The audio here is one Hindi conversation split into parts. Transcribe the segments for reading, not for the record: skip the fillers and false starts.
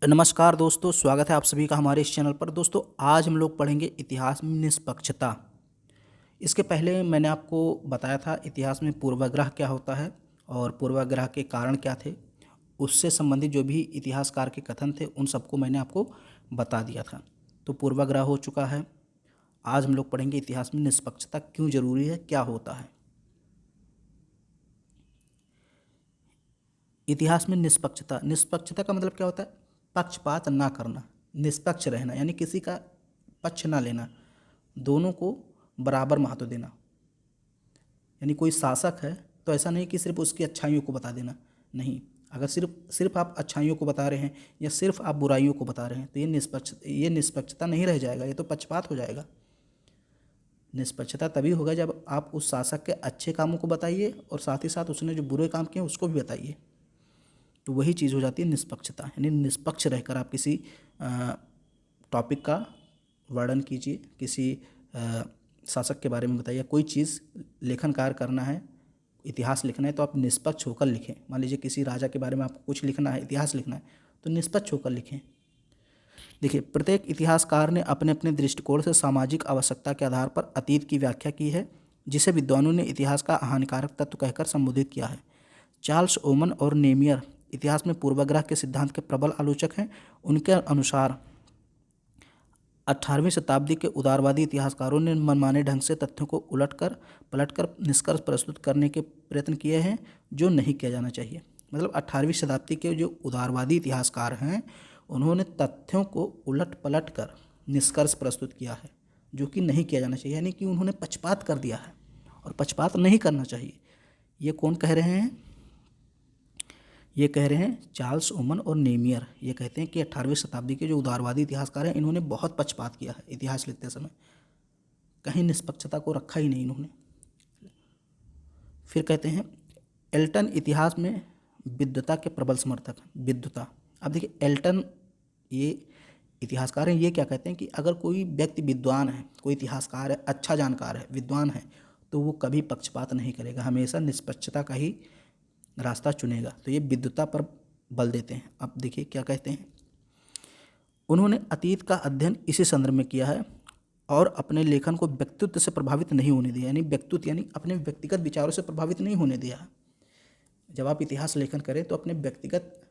नमस्कार दोस्तों, स्वागत है आप सभी का हमारे इस चैनल पर। दोस्तों, आज हम लोग पढ़ेंगे इतिहास में निष्पक्षता। इसके पहले मैंने आपको बताया था इतिहास में पूर्वाग्रह क्या होता है और पूर्वाग्रह के कारण क्या थे। उससे संबंधित जो भी इतिहासकार के कथन थे उन सबको मैंने आपको बता दिया था। तो पूर्वाग्रह हो चुका है। आज हम लोग पढ़ेंगे इतिहास में निष्पक्षता क्यों जरूरी है, क्या होता है। इतिहास में निष्पक्षता, निष्पक्षता का मतलब क्या होता है? पक्षपात ना करना, निष्पक्ष रहना, यानी किसी का पक्ष ना लेना, दोनों को बराबर महत्व देना। यानी कोई शासक है तो ऐसा नहीं कि सिर्फ उसकी अच्छाइयों को बता देना, नहीं। अगर सिर्फ सिर्फ आप अच्छाइयों को बता रहे हैं या सिर्फ आप बुराइयों को बता रहे हैं तो ये निष्पक्षता नहीं रह जाएगा, ये तो पक्षपात हो जाएगा। निष्पक्षता तभी होगा जब आप उस शासक के अच्छे कामों को बताइए और साथ ही साथ उसने जो बुरे काम किए उसको भी बताइए, तो वही चीज़ हो जाती है निष्पक्षता। यानी निष्पक्ष रहकर आप किसी टॉपिक का वर्णन कीजिए, किसी शासक के बारे में बताइए। कोई चीज़ लेखन कार्य करना है, इतिहास लिखना है तो आप निष्पक्ष होकर लिखें। मान लीजिए किसी राजा के बारे में आपको कुछ लिखना है, इतिहास लिखना है, तो निष्पक्ष होकर लिखें। देखिए, प्रत्येक इतिहासकार ने अपने अपने दृष्टिकोण से सामाजिक आवश्यकता के आधार पर अतीत की व्याख्या की है, जिसे विद्वानों ने इतिहास का हानिकारक तत्व कहकर संबोधित किया है। चार्ल्स ओमन और नेमियर इतिहास में पूर्वाग्रह के सिद्धांत के प्रबल आलोचक हैं। उनके अनुसार 18वीं शताब्दी के उदारवादी इतिहासकारों ने मनमाने ढंग से तथ्यों को उलटकर पलटकर निष्कर्ष प्रस्तुत करने के प्रयत्न किए हैं, जो नहीं किया जाना चाहिए। मतलब 18वीं शताब्दी के जो उदारवादी इतिहासकार हैं उन्होंने तथ्यों को उलट पलट कर निष्कर्ष प्रस्तुत किया है, जो कि नहीं किया जाना चाहिए। यानी कि उन्होंने पक्षपात कर दिया है और पक्षपात नहीं करना चाहिए। ये कौन कह रहे हैं? ये कह रहे हैं चार्ल्स ओमन और नेमियर। ये कहते हैं कि 18वीं शताब्दी के जो उदारवादी इतिहासकार हैं इन्होंने बहुत पक्षपात किया है इतिहास लिखते समय, कहीं निष्पक्षता को रखा ही नहीं इन्होंने। फिर कहते हैं एल्टन इतिहास में विद्वता के प्रबल समर्थक। विद्वता, अब देखिए एल्टन ये इतिहासकार हैं, ये क्या कहते हैं कि अगर कोई व्यक्ति विद्वान है, कोई इतिहासकार है, अच्छा जानकार है, विद्वान है, तो वो कभी पक्षपात नहीं करेगा, हमेशा निष्पक्षता का ही रास्ता चुनेगा। तो ये विद्वता पर बल देते हैं। अब देखिए क्या कहते हैं, उन्होंने अतीत का अध्ययन इसी संदर्भ में किया है और अपने लेखन को व्यक्तित्व से प्रभावित नहीं होने दिया। यानी व्यक्तित्व यानी अपने व्यक्तिगत विचारों से प्रभावित नहीं होने दिया। जब आप इतिहास लेखन करें तो अपने व्यक्तिगत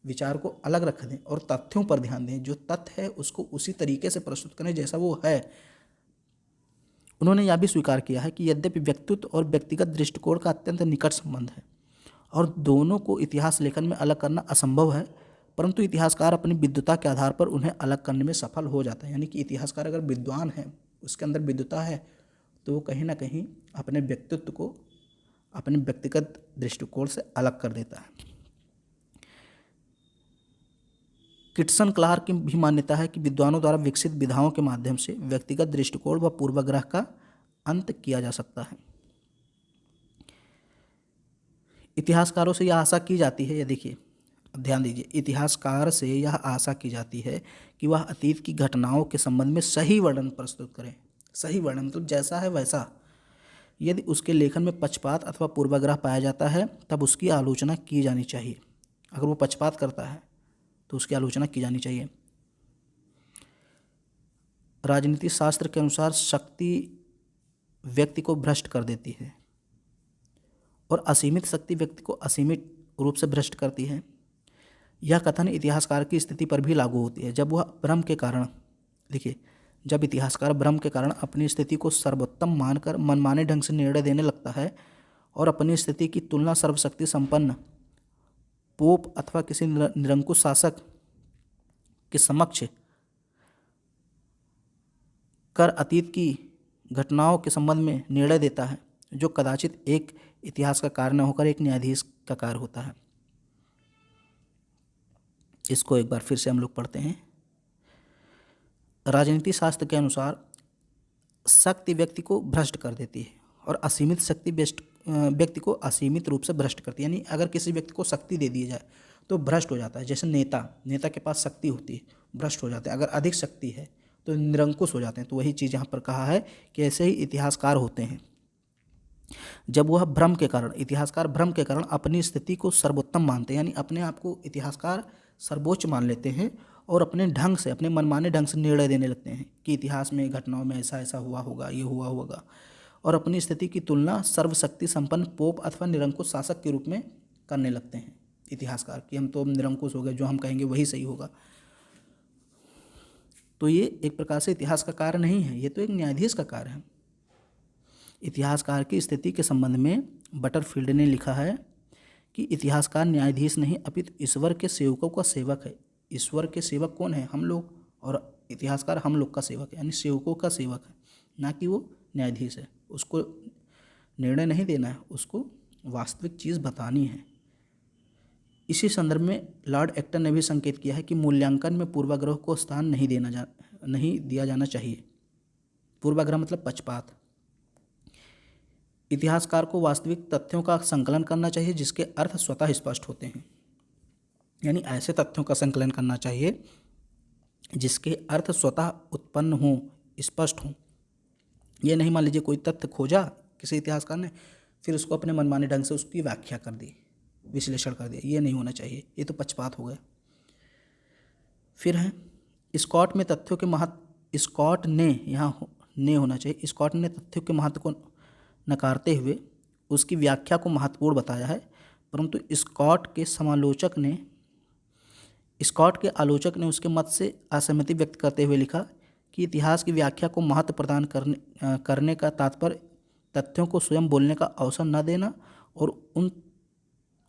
विचार को अलग रख दें और तथ्यों पर ध्यान दें। जो तथ्य है उसको उसी तरीके से प्रस्तुत करें जैसा वो है। उन्होंने यह भी स्वीकार किया है कि यद्यपि व्यक्तित्व और व्यक्तिगत दृष्टिकोण का अत्यंत निकट संबंध है और दोनों को इतिहास लेखन में अलग करना असंभव है, परंतु इतिहासकार अपनी विद्वता के आधार पर उन्हें अलग करने में सफल हो जाता है। यानी कि इतिहासकार अगर विद्वान है, उसके अंदर विद्वता है, तो वो कहीं ना कहीं अपने व्यक्तित्व को अपने व्यक्तिगत दृष्टिकोण से अलग कर देता है। किटसन क्लार्क की भी मान्यता है कि विद्वानों द्वारा विकसित विधाओं के माध्यम से व्यक्तिगत दृष्टिकोण व पूर्वाग्रह का अंत किया जा सकता है। इतिहासकारों से यह आशा की जाती है, ये देखिए ध्यान दीजिए, इतिहासकार से यह आशा की जाती है कि वह अतीत की घटनाओं के संबंध में सही वर्णन प्रस्तुत करें। सही वर्णन मतलब जैसा है वैसा। यदि उसके लेखन में पक्षपात अथवा पूर्वाग्रह पाया जाता है तब उसकी आलोचना की जानी चाहिए। अगर वो पक्षपात करता है तो उसकी आलोचना की जानी चाहिए। राजनीति शास्त्र के अनुसार शक्ति व्यक्ति को भ्रष्ट कर देती है और असीमित शक्ति व्यक्ति को असीमित रूप से भ्रष्ट करती है। यह कथन इतिहासकार की स्थिति पर भी लागू होती है। जब वह भ्रम के कारण, देखिए, जब इतिहासकार भ्रम के कारण अपनी स्थिति को सर्वोत्तम मानकर मनमाने ढंग से निर्णय देने लगता है और अपनी स्थिति की तुलना सर्वशक्ति संपन्न पोप अथवा किसी निरंकुश शासक के समक्ष कर अतीत की घटनाओं के संबंध में निर्णय देता है, जो कदाचित एक इतिहास का कार्य न होकर एक न्यायाधीश का कार्य होता है। इसको एक बार फिर से हम लोग पढ़ते हैं। राजनीति शास्त्र के अनुसार शक्ति व्यक्ति को भ्रष्ट कर देती है और असीमित शक्ति व्यक्ति को असीमित रूप से भ्रष्ट करती है। यानी अगर किसी व्यक्ति को शक्ति दे दी जाए तो भ्रष्ट हो जाता है। जैसे नेता के पास शक्ति होती है, भ्रष्ट हो जाते हैं। अगर अधिक शक्ति है तो निरंकुश हो जाते हैं। तो वही चीज़ यहाँ पर कहा है कि ऐसे ही इतिहासकार होते हैं। जब वह भ्रम के कारण, इतिहासकार भ्रम के कारण अपनी स्थिति को सर्वोत्तम मानते हैं, यानी अपने आप को इतिहासकार सर्वोच्च मान लेते हैं और अपने ढंग से, अपने मनमाने ढंग से निर्णय देने लगते हैं कि इतिहास में घटनाओं में ऐसा ऐसा हुआ होगा, ये हुआ होगा, और अपनी स्थिति की तुलना सर्वशक्ति संपन्न पोप अथवा निरंकुश शासक के रूप में करने लगते हैं इतिहासकार, कि हम तो निरंकुश हो गए, जो हम कहेंगे वही सही होगा। तो ये एक प्रकार से इतिहास का कार्य नहीं है, ये तो एक न्यायाधीश का कार्य है। इतिहासकार की स्थिति के संबंध में बटरफील्ड ने लिखा है कि इतिहासकार न्यायाधीश नहीं अपितु ईश्वर के सेवकों का सेवक है। ईश्वर के सेवक कौन है? हम लोग, और इतिहासकार हम लोग का सेवक है, यानी सेवकों का सेवक है, ना कि वो न्यायाधीश है। उसको निर्णय नहीं देना है, उसको वास्तविक चीज़ बतानी है। इसी संदर्भ में लॉर्ड एक्टन ने भी संकेत किया है कि मूल्यांकन में पूर्वाग्रह को स्थान नहीं दिया जाना चाहिए। पूर्वाग्रह मतलब पक्षपात। इतिहासकार को वास्तविक तथ्यों का संकलन करना चाहिए जिसके अर्थ स्वतः स्पष्ट होते हैं, यानी ऐसे तथ्यों का संकलन करना चाहिए जिसके अर्थ स्वतः उत्पन्न हों, स्पष्ट हों। ये नहीं मान लीजिए कोई तथ्य खोजा किसी इतिहासकार ने, फिर उसको अपने मनमाने ढंग से उसकी व्याख्या कर दी, विश्लेषण कर दिया, ये नहीं होना चाहिए, ये तो पक्षपात हो गया। फिर है स्कॉट में तथ्यों के महत्व, स्कॉट ने, यहाँ ने होना चाहिए, स्कॉट ने तथ्यों के महत्व को नकारते हुए उसकी व्याख्या को महत्वपूर्ण बताया है, परंतु स्कॉट के आलोचक ने उसके मत से असहमति व्यक्त करते हुए लिखा कि इतिहास की व्याख्या को महत्व प्रदान करने का तात्पर्य तथ्यों को स्वयं बोलने का अवसर न देना और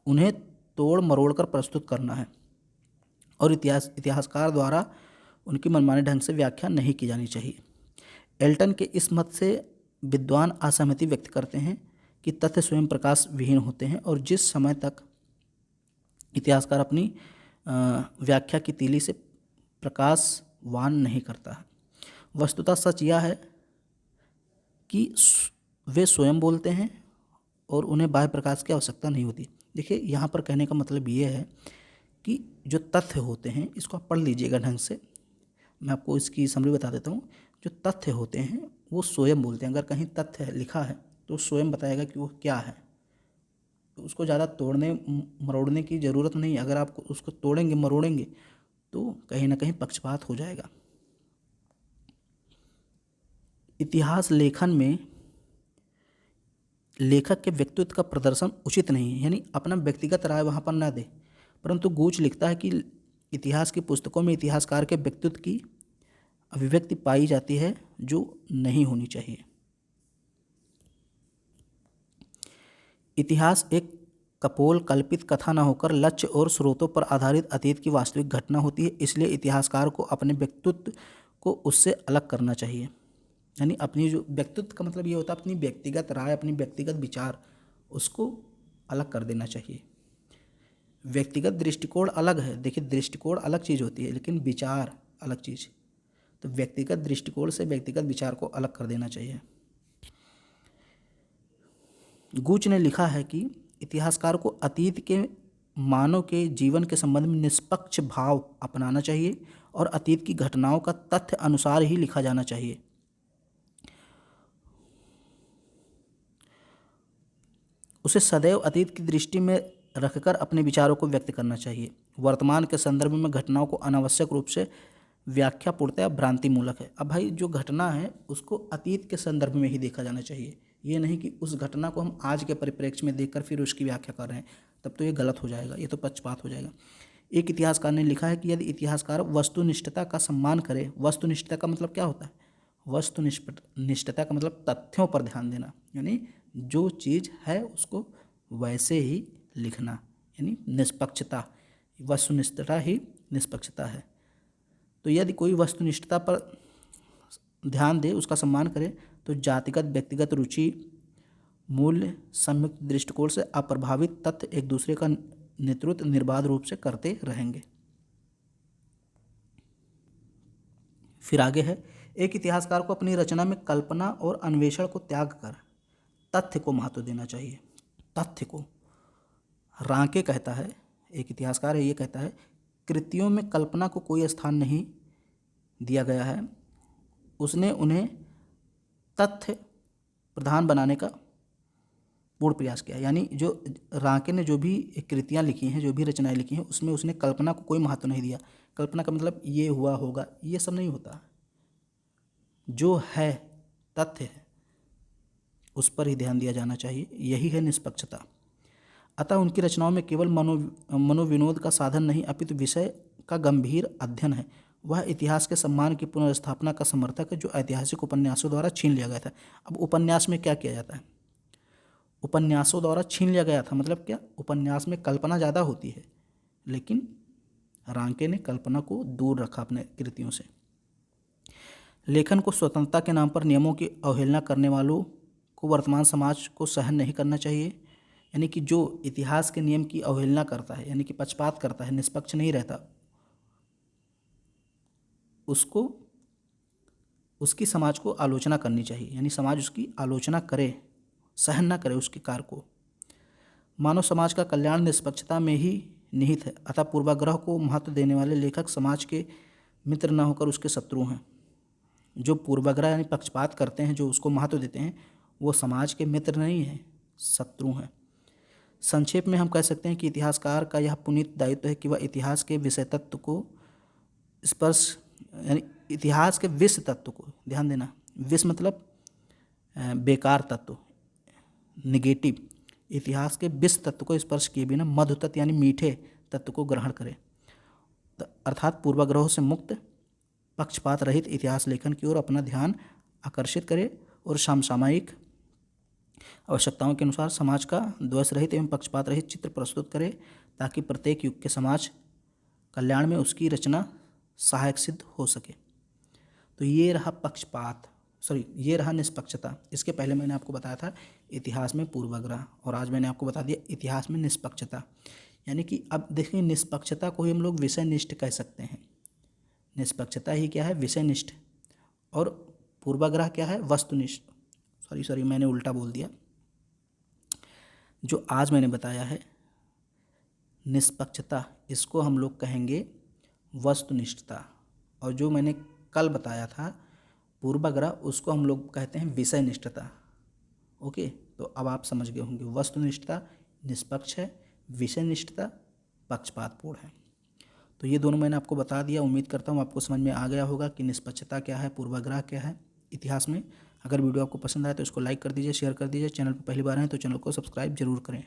उन्हें तोड़ मरोड़ कर प्रस्तुत करना है, और इतिहासकार द्वारा उनकी मनमाने ढंग से व्याख्या नहीं की जानी चाहिए। एल्टन के इस मत से विद्वान असहमति व्यक्त करते हैं कि तथ्य स्वयं प्रकाश विहीन होते हैं, और जिस समय तक इतिहासकार अपनी व्याख्या की तीली से प्रकाशवान नहीं करता है। वस्तुतः सच यह है कि वे स्वयं बोलते हैं और उन्हें बाह्य प्रकाश की आवश्यकता नहीं होती। देखिए, यहाँ पर कहने का मतलब ये है कि जो तथ्य होते हैं, इसको आप पढ़ लीजिएगा ढंग से, मैं आपको इसकी समरी बता देता हूँ। जो तथ्य होते हैं वो स्वयं बोलते हैं। अगर कहीं तथ्य लिखा है तो स्वयं बताएगा कि वो क्या है, तो उसको ज़्यादा तोड़ने मरोड़ने की ज़रूरत नहीं है। अगर आप उसको तोड़ेंगे मरोड़ेंगे तो कहीं ना कहीं पक्षपात हो जाएगा। इतिहास लेखन में लेखक के व्यक्तित्व का प्रदर्शन उचित नहीं है, यानी अपना व्यक्तिगत राय वहाँ पर ना दे, परंतु गूच लिखता है कि इतिहास की पुस्तकों में इतिहासकार के व्यक्तित्व की अभिव्यक्ति पाई जाती है जो नहीं होनी चाहिए। इतिहास एक कपोल कल्पित कथा न होकर लक्ष्य और स्रोतों पर आधारित अतीत की वास्तविक घटना होती है, इसलिए इतिहासकार को अपने व्यक्तित्व को उससे अलग करना चाहिए। यानी अपनी जो व्यक्तित्व का मतलब ये होता है अपनी व्यक्तिगत राय, अपनी व्यक्तिगत विचार, उसको अलग कर देना चाहिए। व्यक्तिगत दृष्टिकोण अलग है, देखिए दृष्टिकोण अलग चीज़ होती है, लेकिन विचार अलग चीज़। तो व्यक्तिगत दृष्टिकोण से व्यक्तिगत विचार को अलग कर देना चाहिए। गूच ने लिखा है कि इतिहासकार को अतीत के मानव के जीवन के संबंध में निष्पक्ष भाव अपनाना चाहिए और अतीत की घटनाओं का तथ्य अनुसार ही लिखा जाना चाहिए। उसे सदैव अतीत की दृष्टि में रखकर अपने विचारों को व्यक्त करना चाहिए। वर्तमान के संदर्भ में घटनाओं को अनावश्यक रूप से व्याख्या पूर्णतः भ्रांतिमूलक है। अब भाई जो घटना है उसको अतीत के संदर्भ में ही देखा जाना चाहिए, ये नहीं कि उस घटना को हम आज के परिप्रेक्ष्य में देखकर फिर उसकी व्याख्या कर रहे हैं, तब तो ये गलत हो जाएगा, ये तो पक्षपात हो जाएगा। एक इतिहासकार ने लिखा है कि यदि इतिहासकार वस्तुनिष्ठता का सम्मान करे, वस्तुनिष्ठता का मतलब क्या होता है? वस्तुनिष्ठता का मतलब तथ्यों पर ध्यान देना, यानी जो चीज़ है उसको वैसे ही लिखना, यानी निष्पक्षता। वस्तुनिष्ठता ही निष्पक्षता है। तो यदि कोई वस्तुनिष्ठता पर ध्यान दे, उसका सम्मान करे, तो जातिगत व्यक्तिगत रुचि मूल्य संयुक्त दृष्टिकोण से अप्रभावित तथ्य एक दूसरे का नेतृत्व निर्बाध रूप से करते रहेंगे। फिर आगे है, एक इतिहासकार को अपनी रचना में कल्पना और अन्वेषण को त्याग कर तथ्य को महत्व देना चाहिए। तथ्य को रांके कहता है, एक इतिहासकार है, ये कहता है कृतियों में कल्पना को कोई स्थान नहीं दिया गया है, उसने उन्हें तथ्य प्रधान बनाने का पूर्ण प्रयास किया। यानी जो रांके ने जो भी कृतियाँ लिखी हैं, जो भी रचनाएं लिखी हैं, उसमें उसने कल्पना को कोई महत्व नहीं दिया। कल्पना का मतलब ये हुआ होगा, ये सब नहीं होता। जो है तथ्य है उस पर ही ध्यान दिया जाना चाहिए, यही है निष्पक्षता। अतः उनकी रचनाओं में केवल मनोविनोद का साधन नहीं अपितु विषय का गंभीर अध्ययन है। वह इतिहास के सम्मान की पुनर्स्थापना का समर्थक है जो ऐतिहासिक उपन्यासों द्वारा छीन लिया गया था। अब उपन्यास में क्या किया जाता है? उपन्यासों द्वारा छीन लिया गया था मतलब क्या? उपन्यास में कल्पना ज़्यादा होती है, लेकिन रांके ने कल्पना को दूर रखा अपने कृतियों से। लेखन को स्वतंत्रता के नाम पर नियमों की अवहेलना करने वालों को वर्तमान समाज को सहन नहीं करना चाहिए। यानी कि जो इतिहास के नियम की अवहेलना करता है, यानी कि पक्षपात करता है, निष्पक्ष नहीं रहता, उसको उसकी समाज को आलोचना करनी चाहिए। यानी समाज उसकी आलोचना करे, सहन ना करे उसके कार्य को। मानव समाज का कल्याण निष्पक्षता में ही निहित है। अतः पूर्वाग्रह को महत्व देने वाले लेखक समाज के मित्र न होकर उसके शत्रु हैं। जो पूर्वाग्रह यानी पक्षपात करते हैं, जो उसको महत्व देते हैं, वो समाज के मित्र नहीं हैं, शत्रु हैं। संक्षेप में हम कह सकते हैं कि इतिहासकार का यह पुनीत दायित्व है कि वह इतिहास के विषय तत्व को स्पर्श, यानी इतिहास के विष तत्व को, ध्यान देना, विष मतलब बेकार तत्व, निगेटिव, इतिहास के विष तत्व को स्पर्श किए बिना मधु तत्व यानी मीठे तत्व को ग्रहण करे, अर्थात पूर्वाग्रहों से मुक्त पक्षपात रहित इतिहास लेखन की ओर अपना ध्यान आकर्षित करे और समसामयिक आवश्यकताओं के अनुसार समाज का द्वेष रहित एवं पक्षपात रहित चित्र प्रस्तुत करे, ताकि प्रत्येक युग के समाज कल्याण में उसकी रचना सहायक सिद्ध हो सके। तो ये रहा ये रहा निष्पक्षता। इसके पहले मैंने आपको बताया था इतिहास में पूर्वाग्रह, और आज मैंने आपको बता दिया इतिहास में निष्पक्षता। यानी कि अब देखिए, निष्पक्षता को ही हम लोग विषयनिष्ठ कह सकते हैं। निष्पक्षता ही क्या है? विषयनिष्ठ। और पूर्वाग्रह क्या है? वस्तुनिष्ठ। सॉरी मैंने उल्टा बोल दिया। जो आज मैंने बताया है निष्पक्षता, इसको हम लोग कहेंगे वस्तुनिष्ठता, और जो मैंने कल बताया था पूर्वाग्रह, उसको हम लोग कहते हैं विषयनिष्ठता। ओके, तो अब आप समझ गए होंगे, वस्तुनिष्ठता निष्पक्ष है, विषयनिष्ठता पक्षपातपूर्ण है। तो ये दोनों मैंने आपको बता दिया। उम्मीद करता हूँ आपको समझ में आ गया होगा कि निष्पक्षता क्या है, पूर्वाग्रह क्या है इतिहास में। अगर वीडियो आपको पसंद आए तो इसको लाइक कर दीजिए, शेयर कर दीजिए। चैनल पर पहली बार हैं तो चैनल को सब्सक्राइब जरूर करें।